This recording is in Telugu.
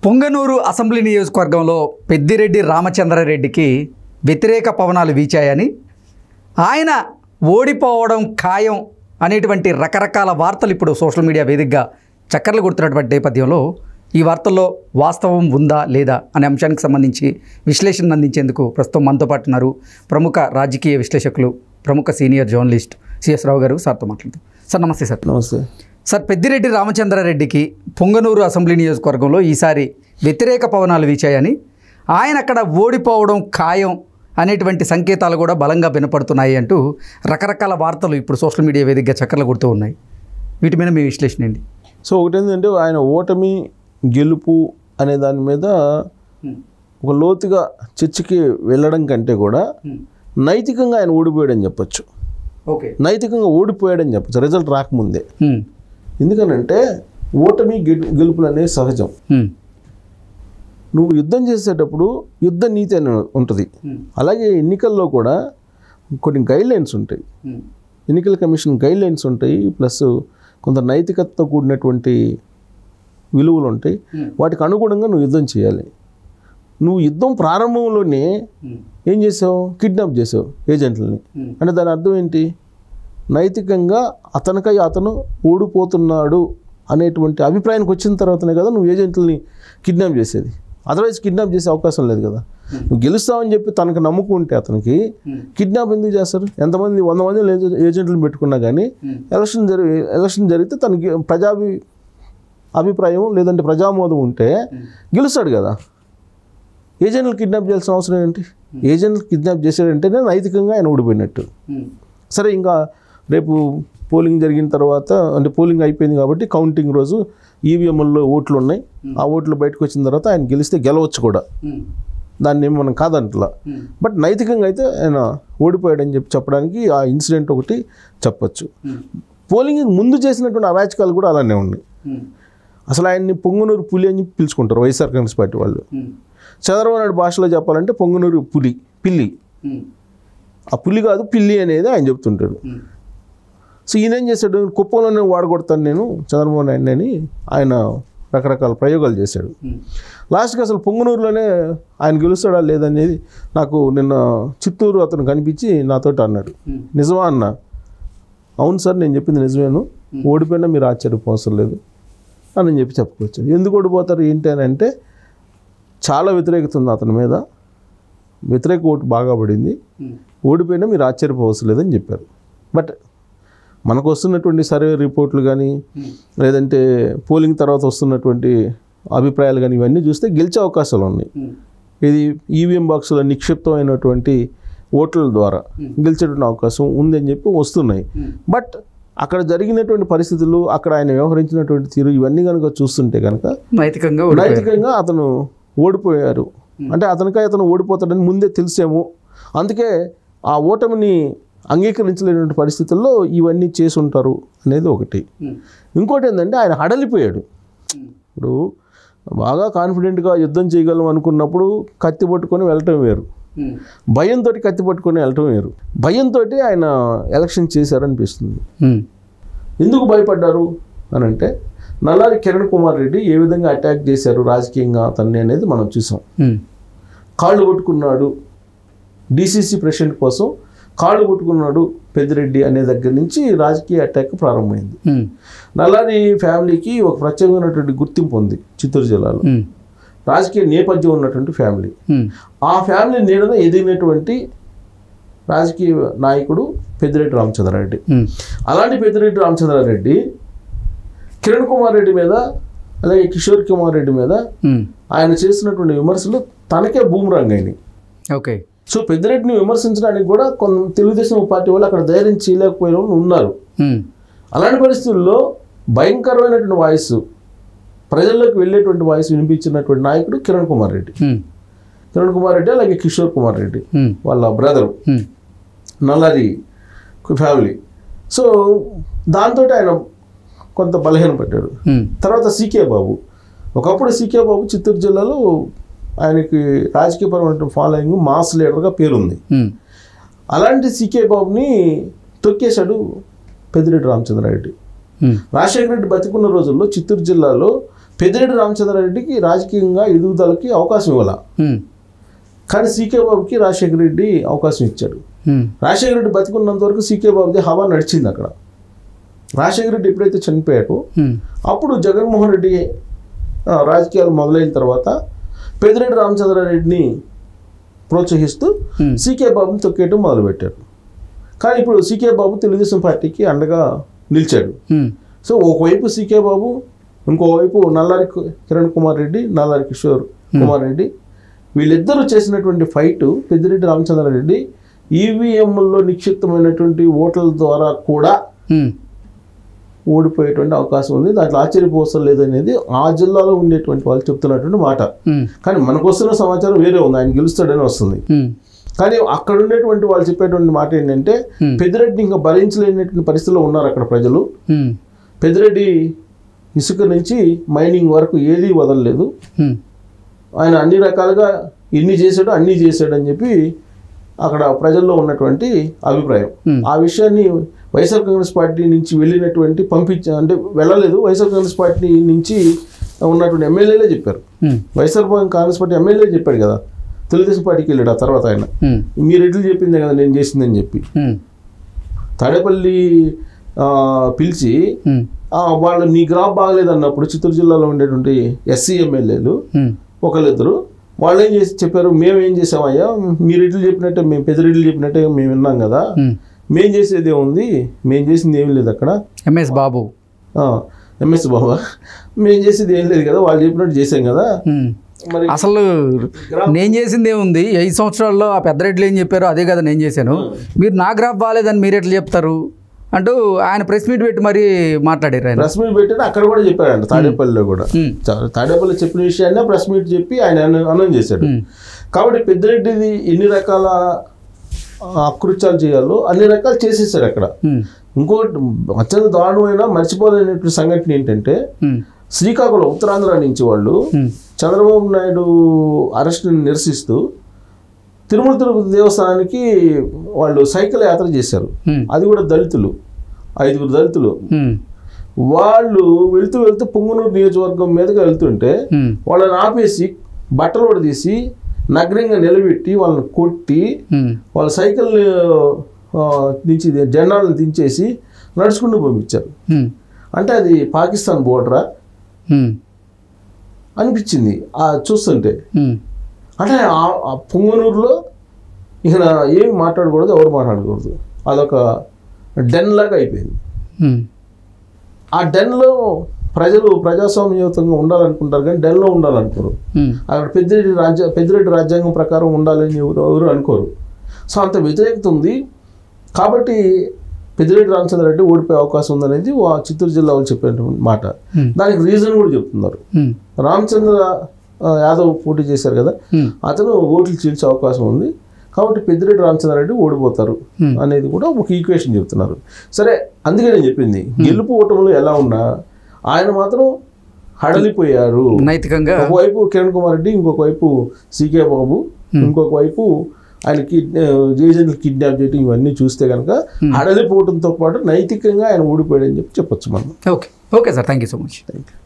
పొంగనూరు అసెంబ్లీ నియోజకవర్గంలో పెద్దిరెడ్డి రామచంద్రారెడ్డికి వ్యతిరేక పవనాలు వీచాయని, ఆయన ఓడిపోవడం ఖాయం అనేటువంటి రకరకాల వార్తలు ఇప్పుడు సోషల్ మీడియా వేదికగా చక్కర్లు కొడుతున్నటువంటి నేపథ్యంలో ఈ వార్తల్లో వాస్తవం ఉందా లేదా అనే అంశానికి సంబంధించి విశ్లేషణ అందించేందుకు ప్రస్తుతం మనతో పాటు ఉన్నారు ప్రముఖ రాజకీయ విశ్లేషకులు, ప్రముఖ సీనియర్ జర్నలిస్ట్ సిఎస్ రావు గారు. సార్తో మాట్లాడుతాం. సార్ నమస్తే. సార్ నమస్తే. సార్, పెద్దిరెడ్డి రామచంద్రారెడ్డికి పొంగనూరు అసెంబ్లీ నియోజకవర్గంలో ఈసారి వ్యతిరేక పవనాలు వీచాయని, ఆయన అక్కడ ఓడిపోవడం ఖాయం అనేటువంటి సంకేతాలు కూడా బలంగా వినపడుతున్నాయి అంటూ రకరకాల వార్తలు ఇప్పుడు సోషల్ మీడియా వేదికగా చక్కర్లు కొడుతూ ఉన్నాయి. వీటి మీద మీ విశ్లేషణ ఏంటి? సో ఒకటి ఏంటంటే, ఆయన ఓటమి గెలుపు అనే దాని మీద ఒక లోతుగా చర్చకి వెళ్ళడం కంటే కూడా నైతికంగా ఆయన ఓడిపోయాడని చెప్పచ్చు. ఓకే, నైతికంగా ఓడిపోయాడని చెప్పచ్చు రిజల్ట్ రాకముందే. ఎందుకనంటే ఓటమి గెలుపులు అనేవి సహజం. నువ్వు యుద్ధం చేసేటప్పుడు యుద్ధ నీతి అని ఉంటుంది. అలాగే ఎన్నికల్లో కూడా కొన్ని గైడ్లైన్స్ ఉంటాయి, ఎన్నికల కమిషన్ గైడ్లైన్స్ ఉంటాయి, ప్లస్ కొంత నైతికతతో కూడినటువంటి విలువలు ఉంటాయి. వాటికి అనుగుణంగా నువ్వు యుద్ధం చేయాలి. నువ్వు యుద్ధం ప్రారంభంలోనే ఏం చేసావు? కిడ్నాప్ చేసావు ఏజెంట్లని. అంటే దాని అర్థం ఏంటి? నైతికంగా అతను ఓడిపోతున్నాడు అనేటువంటి అభిప్రాయానికి వచ్చిన తర్వాతనే కదా నువ్వు ఏజెంట్లని కిడ్నాప్ చేసేది. అదర్వైజ్ కిడ్నాప్ చేసే అవకాశం లేదు కదా. నువ్వు గెలుస్తావని చెప్పి తనకు నమ్ముకుంటే అతనికి కిడ్నాప్ ఎందుకు చేస్తారు? ఎంతమంది 100 మంది ఏజెంట్లను పెట్టుకున్నా కానీ ఎలక్షన్ జరిగితే తనకి అభిప్రాయం లేదంటే ప్రజామోదం ఉంటే గెలుస్తాడు కదా. ఏజెంట్లు కిడ్నాప్ చేయాల్సిన అవసరం ఏంటి? ఏజెంట్లు కిడ్నాప్ చేసాడంటేనే నైతికంగా ఆయన ఓడిపోయినట్టు. సరే, ఇంకా రేపు పోలింగ్ జరిగిన తర్వాత, అంటే పోలింగ్ అయిపోయింది కాబట్టి కౌంటింగ్ రోజు ఈవీఎంల్లో ఓట్లు ఉన్నాయి. ఆ ఓట్లు బయటకు వచ్చిన తర్వాత ఆయన గెలిస్తే గెలవచ్చు కూడా, దాన్ని ఏమి మనం కాదంటలా. బట్ నైతికంగా అయితే ఆయన ఓడిపోయాడని చెప్పడానికి ఆ ఇన్సిడెంట్ ఒకటి చెప్పచ్చు. పోలింగ్ ముందు చేసినటువంటి అరాచకాలు కూడా అలానే ఉన్నాయి. అసలు ఆయన్ని పొంగనూరు పులి అని పిలుచుకుంటారు వైఎస్ఆర్ కాంగ్రెస్ పార్టీ వాళ్ళు. చంద్రబాబు నాయుడు భాషలో చెప్పాలంటే పొంగనూరు పిల్లి. ఆ పులి కాదు, పిల్లి అనేది ఆయన చెప్తుంటాడు. సో ఈయన ఏం చేశాడు? కుప్పంలోనే వాడగొడతాను నేను చంద్రబాబు నాయుడు అని ఆయన రకరకాల ప్రయోగాలు చేశాడు. లాస్ట్కి అసలు పొంగనూరులోనే ఆయన గెలుస్తాడా లేదనేది నాకు నిన్న చిత్తూరు అతను కనిపించి నాతోటి అన్నాడు. నిజమా అన్న? అవును సార్, నేను చెప్పింది నిజమేను, ఓడిపోయినా మీరు ఆశ్చర్యపోవసరం లేదు అని చెప్పుకోవచ్చు. ఎందుకు ఓడిపోతారు ఏంటి అని అంటే, చాలా వ్యతిరేకత ఉంది అతని మీద, వ్యతిరేక ఓటు బాగా పడింది, ఓడిపోయినా మీరు ఆశ్చర్యపోవసరం లేదని చెప్పారు. బట్ మనకు వస్తున్నటువంటి సర్వే రిపోర్ట్లు కానీ లేదంటే పోలింగ్ తర్వాత వస్తున్నటువంటి అభిప్రాయాలు కానీ ఇవన్నీ చూస్తే గెలిచే అవకాశాలు ఉన్నాయి. ఇది ఈవీఎం బాక్సులో నిక్షిప్తమైనటువంటి ఓట్ల ద్వారా గెలిచేటువంటి అవకాశం ఉందని చెప్పి వస్తున్నాయి. బట్ అక్కడ జరిగినటువంటి పరిస్థితులు, అక్కడ ఆయన వ్యవహరించినటువంటి తీరు, ఇవన్నీ కనుక చూస్తుంటే కనుక నైతికంగా అతను ఓడిపోయారు. అంటే అతను ఓడిపోతాడని ముందే తెలిసేమో, అందుకే ఆ ఓటమిని అంగీకరించలేనటువంటి పరిస్థితుల్లో ఇవన్నీ చేసి ఉంటారు అనేది ఒకటి. ఇంకోటి ఏంటంటే, ఆయన హడలిపోయాడు. ఇప్పుడు బాగా కాన్ఫిడెంట్గా యుద్ధం చేయగలం అనుకున్నప్పుడు కత్తి పట్టుకొని వెళ్ళటం వేరు, భయంతో కత్తి పట్టుకొని వెళ్ళటం వేరు. భయంతో ఆయన ఎలక్షన్ చేశారనిపిస్తుంది. ఎందుకు భయపడ్డారు అని అంటే, నల్లారి కిరణ్ కుమార్ రెడ్డి ఏ విధంగా అటాక్ చేశారు రాజకీయంగా అతన్ని అనేది మనం చూసాం. కాళ్ళు కొట్టుకున్నాడు, డిసిసి ప్రెసిడెంట్ కోసం కాళ్ళు కొట్టుకున్నాడు పెద్దిరెడ్డి అనే దగ్గర నుంచి రాజకీయ అటాక్ ప్రారంభమైంది. నల్లారి ఫ్యామిలీకి ఒక ప్రత్యేకమైనటువంటి గుర్తింపు ఉంది చిత్తూరు జిల్లాలో, రాజకీయ నేపథ్యం ఉన్నటువంటి ఫ్యామిలీ. ఆ ఫ్యామిలీ నీడన ఎదిగినటువంటి రాజకీయ నాయకుడు పెద్దిరెడ్డి రామచంద్రారెడ్డి. అలాంటి పెద్దిరెడ్డి రామచంద్రారెడ్డి కిరణ్ కుమార్ రెడ్డి మీద, అలాగే కిషోర్ కుమార్ రెడ్డి మీద ఆయన చేస్తున్నటువంటి విమర్శలు తనకే బూమరాంగ్ అయినాయి. ఓకే. సో పెద్దిరెడ్డిని విమర్శించడానికి కూడా కొంత తెలుగుదేశం పార్టీ వాళ్ళు అక్కడ ధైర్యం చేయలేకపోయిన వాళ్ళు ఉన్నారు. అలాంటి పరిస్థితుల్లో భయంకరమైనటువంటి వాయిస్, ప్రజల్లోకి వెళ్ళేటువంటి వాయిస్ వినిపించినటువంటి నాయకుడు కిరణ్ కుమార్ రెడ్డి. కిరణ్ కుమార్ రెడ్డి అలాగే కిషోర్ కుమార్ రెడ్డి వాళ్ళ బ్రదరు, నల్లారి ఫ్యామిలీ. సో దాంతో ఆయన కొంత బలహీనపడ్డాడు. తర్వాత సీకే బాబు, ఒకప్పుడు సీకే బాబు చిత్తూరు జిల్లాలో ఆయనకి రాజకీయపరమైన ఫాలోయింగ్, మాస్ లీడర్గా పేరుంది. అలాంటి సీకే బాబుని తొక్కేశాడు పెద్దిరెడ్డి రామచంద్రారెడ్డి. రాజశేఖర రెడ్డి బతికున్న రోజుల్లో చిత్తూరు జిల్లాలో పెద్దిరెడ్డి రామచంద్రారెడ్డికి రాజకీయంగా ఎదుగుదలకి అవకాశం ఇవ్వాల. కానీ సీకే బాబుకి రాజశేఖర రెడ్డి అవకాశం ఇచ్చాడు. రాజశేఖర రెడ్డి బతికున్నంత వరకు సీకే బాబుది హవా నడిచింది అక్కడ. రాజశేఖర రెడ్డి ఎప్పుడైతే చనిపోయాడో అప్పుడు జగన్మోహన్ రెడ్డి రాజకీయాలు మొదలైన తర్వాత పెద్దిరెడ్డి రామచంద్రారెడ్డిని ప్రోత్సహిస్తూ సీకే బాబుని తొక్కేయటం మొదలుపెట్టారు. కానీ ఇప్పుడు సీకే బాబు తెలుగుదేశం పార్టీకి అండగా నిలిచాడు. సో ఒకవైపు సీకే బాబు, ఇంకోవైపు నల్లారి కిరణ్ కుమార్ రెడ్డి, నల్లారి కిషోర్ కుమార్ రెడ్డి, వీళ్ళిద్దరూ చేసినటువంటి ఫైటు పెద్దిరెడ్డి రామచంద్రారెడ్డి ఈవీఎంలో నిక్షిప్తమైనటువంటి ఓట్ల ద్వారా కూడా ఓడిపోయేటువంటి అవకాశం ఉంది. దాంట్లో ఆశ్చర్యపోవసం లేదనేది ఆ జిల్లాలో ఉండేటువంటి వాళ్ళు చెప్తున్నటువంటి మాట. కానీ మనకు వస్తున్న సమాచారం వేరే ఉంది, ఆయన గెలుస్తాడని వస్తుంది. కానీ అక్కడ ఉండేటువంటి వాళ్ళు చెప్పేటువంటి మాట ఏంటంటే పెద్దిరెడ్డిని ఇంకా భరించలేనటువంటి పరిస్థితిలో ఉన్నారు అక్కడ ప్రజలు. పెద్దిరెడ్డి ఇసుక నుంచి మైనింగ్ వరకు ఏదీ వదలలేదు, ఆయన అన్ని రకాలుగా ఎన్ని చేశాడో అన్నీ చేశాడు అని చెప్పి అక్కడ ప్రజల్లో ఉన్నటువంటి అభిప్రాయం. ఆ విషయాన్ని వైఎస్ఆర్ కాంగ్రెస్ పార్టీ నుంచి వెళ్ళినటువంటి అంటే వెళ్ళలేదు, వైఎస్ఆర్ కాంగ్రెస్ పార్టీ నుంచి ఉన్నటువంటి ఎమ్మెల్యేలే చెప్పారు. వైఎస్ఆర్ కాంగ్రెస్ పార్టీ ఎమ్మెల్యే చెప్పాడు కదా, తెలుగుదేశం పార్టీకి వెళ్ళాడు ఆ తర్వాత ఆయన, మీరు ఎట్లు చెప్పిందే కదా నేను చేసిందని చెప్పి. తాడేపల్లి పిలిచి వాళ్ళు నీ గ్రాఫ్ బాగలేదు అన్నప్పుడు చిత్తూరు జిల్లాలో ఉండేటువంటి ఎస్సీ ఎమ్మెల్యేలు ఒకళ్ళిద్దరు వాళ్ళు ఏం చేసి చెప్పారు, మేము ఏం చేసామయ్యా, మీరు ఎట్లు చెప్పినట్టే మేము పెద్దరెడ్లు చెప్పినట్టే మేము విన్నాం కదా, మేం చేసేది ఏముంది, మేము చేసింది ఏం లేదు అక్కడ. ఎంఎస్ బాబు మేము చేసేది ఏం లేదు కదా, వాళ్ళు చెప్పినట్టు చేసాం కదా. మరి అసలు నేను చేసింది ఏముంది, 5 సంవత్సరాల్లో ఆ పెద్దరెడ్లు ఏం చెప్పారో అదే కదా నేను చేశాను, మీరు నా గ్రాఫ్ బాగాలేదని మీరు ఎట్లా చెప్తారు అంటూ ఆయన ప్రెస్ మీట్ పెట్టి మరీ మాట్లాడారు. ఆయన ప్రెస్ మీట్ పెట్టి అక్కడ కూడా చెప్పాడంట, తాడేపల్లిలో కూడా. తాడేపల్లి చెప్పిన విషయాన్ని ప్రెస్ మీట్ చెప్పి ఆయన అనౌన్స్ చేశాడు. కాబట్టి పెద్దిరెడ్డిది ఎన్ని రకాల అకృత్యాలు చేయాలో అన్ని రకాలు చేసేసాడు అక్కడ. ఇంకోటి అత్యంత దారుణమైన మర్చిపోలేనటువంటి సంఘటన ఏంటంటే శ్రీకాకుళం ఉత్తరాంధ్ర నుంచి వాళ్ళు చంద్రబాబు నాయుడు అరెస్ట్ని నిరసిస్తూ తిరుమల తిరుపతి దేవస్థానానికి వాళ్ళు సైకిల్ యాత్ర చేశారు. అది కూడా దళితులు, 5 దళితులు. వాళ్ళు వెళ్తూ వెళ్తూ పొంగునూరు నియోజకవర్గం మీదకి వెళ్తుంటే వాళ్ళని ఆపేసి బట్టలు కూడా తీసి నగ్నంగా నిలబెట్టి వాళ్ళని కొట్టి వాళ్ళ సైకిల్ దించి జెండాలను దించేసి నడుచుకుంటూ పంపించారు. అంటే అది పాకిస్తాన్ బోర్డరా అనిపించింది చూస్తుంటే. అంటే ఆ పొంగనూరులో ఇక ఏమి మాట్లాడకూడదు, ఎవరు మాట్లాడకూడదు, అదొక డెన్ లాగా అయిపోయింది. ఆ డెన్లో ప్రజలు ప్రజాస్వామ్యయుతంగా ఉండాలనుకుంటారు కానీ డెన్లో ఉండాలనుకోరు. అక్కడ పెద్దిరెడ్డి రాజ్యాంగం ప్రకారం ఉండాలని ఎవరు అనుకోరు. సో అంత వ్యతిరేకత ఉంది. కాబట్టి పెద్దిరెడ్డి రామచంద్రారెడ్డి ఓడిపోయే అవకాశం ఉందనేది చిత్తూరు జిల్లా వాళ్ళు చెప్పిన మాట. దానికి రీజన్ కూడా చెప్తున్నారు. రామచంద్ర యాదవ్ పోటీ చేశారు కదా, అతను ఓట్లు చీల్చే అవకాశం ఉంది, కాబట్టి పెద్దిరెడ్డి రామచంద్రారెడ్డి ఓడిపోతారు అనేది కూడా ఒక ఈక్వేషన్ చెప్తున్నారు. సరే, అందుకే నేను చెప్పింది గెలుపు ఓటములు ఎలా ఉన్నా ఆయన మాత్రం హడలిపోయారు నైతికంగా. ఒకవైపు కిరణ్ కుమార్ రెడ్డి, ఇంకొక వైపు సీకే బాబు, ఇంకొక వైపు ఆయన ఏజెంట్లు కిడ్నాప్ చేయడం, ఇవన్నీ చూస్తే కనుక హడలిపోవడంతో పాటు నైతికంగా ఆయన ఓడిపోయాడని చెప్పొచ్చు మనం. Okay sir, thank you so much. Thank you.